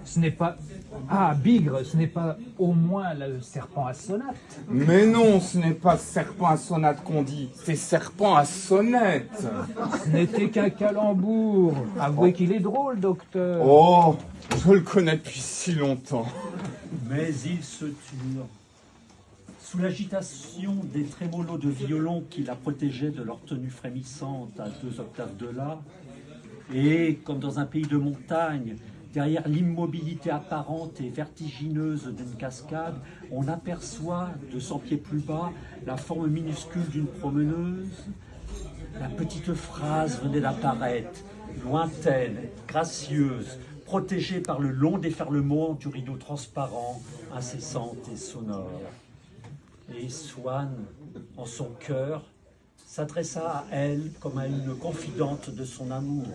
Ce n'est pas... Ah, Bigre, ce n'est pas au moins le serpent à sonate. Mais non, ce n'est pas serpent à sonate qu'on dit, c'est serpent à sonnette. Ce n'était qu'un calembour. Avouez qu'il est drôle, docteur. Oh, je le connais depuis si longtemps. Mais ils se turent. Sous l'agitation des trémolos de violon qui la protégeaient de leur tenue frémissante à 2 octaves de là, et comme dans un pays de montagne, derrière l'immobilité apparente et vertigineuse d'une cascade, on aperçoit, 200 pieds plus bas, la forme minuscule d'une promeneuse. La petite phrase venait d'apparaître, lointaine, gracieuse, protégée par le long déferlement du rideau transparent, incessant et sonore. Et Swann, en son cœur, s'adressa à elle comme à une confidente de son amour,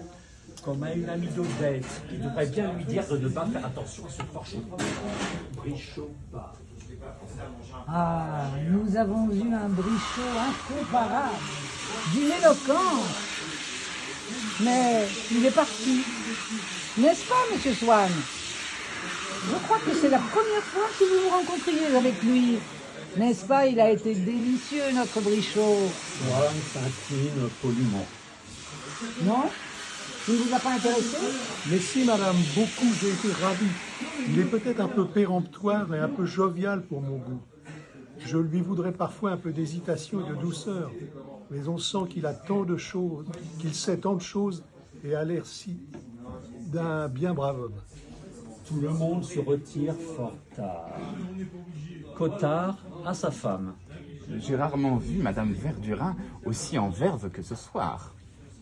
comme à une amie d'Odette, qui devrait bien lui dire de ne pas faire attention à ce forche Brichot bas. Ah, nous avons eu un Brichot incomparable, d'une éloquence. Mais il est parti. N'est-ce pas, monsieur Swann? Je crois que c'est la première fois que vous vous rencontriez avec lui. N'est-ce pas, il a été délicieux, notre Brichot. Swann s'incline poliment. Non? Il ne vous a pas intéressé? Mais si, madame, beaucoup, j'ai été ravi. Il est peut-être un peu péremptoire et un peu jovial pour mon goût. Je lui voudrais parfois un peu d'hésitation et de douceur, mais on sent qu'il a tant de choses, qu'il sait tant de choses et a l'air si d'un bien brave homme. Tout le monde se retire fort tard. Cottard à sa femme. J'ai rarement vu Madame Verdurin aussi en verve que ce soir.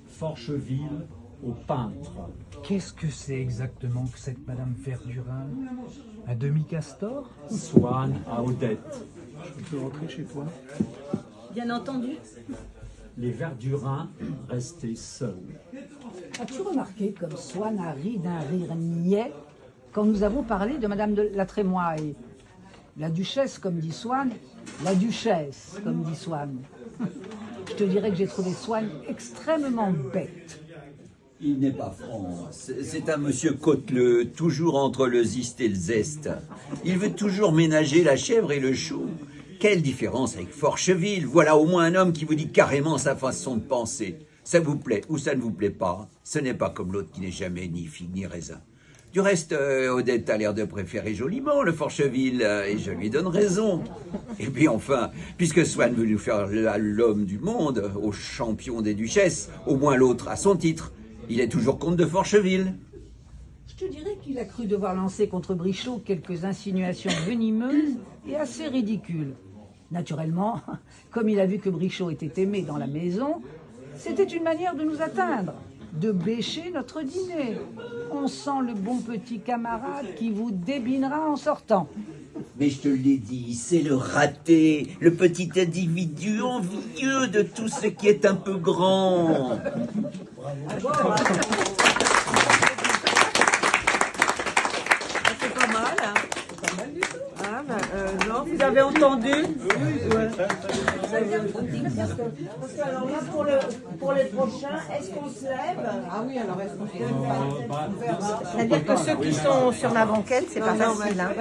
Forcheville au peintre. Qu'est-ce que c'est exactement que cette Madame Verdurin? Un demi-castor? Swann à Odette. Je peux rentrer chez toi? Bien entendu. Les Verdurins restés seuls. As-tu remarqué comme Swann a ri d'un rire niais quand nous avons parlé de Madame de la Trémoille? La duchesse, comme dit Swann, la duchesse, comme dit Swann. Je te dirais que j'ai trouvé Swann extrêmement bête. Il n'est pas franc. C'est un monsieur Côteleux, toujours entre le ziste et le zeste. Il veut toujours ménager la chèvre et le chou. Quelle différence avec Forcheville. Voilà au moins un homme qui vous dit carrément sa façon de penser. Ça vous plaît ou ça ne vous plaît pas. Ce n'est pas comme l'autre qui n'est jamais ni figue ni raisin. Du reste, Odette a l'air de préférer joliment le Forcheville, et je lui donne raison. Et puis enfin, puisque Swann veut nous faire l'homme du monde, au champion des duchesses, au moins l'autre à son titre. Il est toujours comte de Forcheville. Je te dirais qu'il a cru devoir lancer contre Brichot quelques insinuations venimeuses et assez ridicules. Naturellement, comme il a vu que Brichot était aimé dans la maison, c'était une manière de nous atteindre, de bêcher notre dîner. On sent le bon petit camarade qui vous débinera en sortant. Mais je te l'ai dit, c'est le raté, le petit individu envieux de tout ce qui est un peu grand. C'est pas mal. Hein. Ah, non, vous avez entendu? Parce que alors là, pour les prochains, est-ce qu'on se lève? Ah oui, alors est-ce qu'on se lève? C'est-à-dire que ceux qui sont sur la banquette, c'est pas facile. Hein.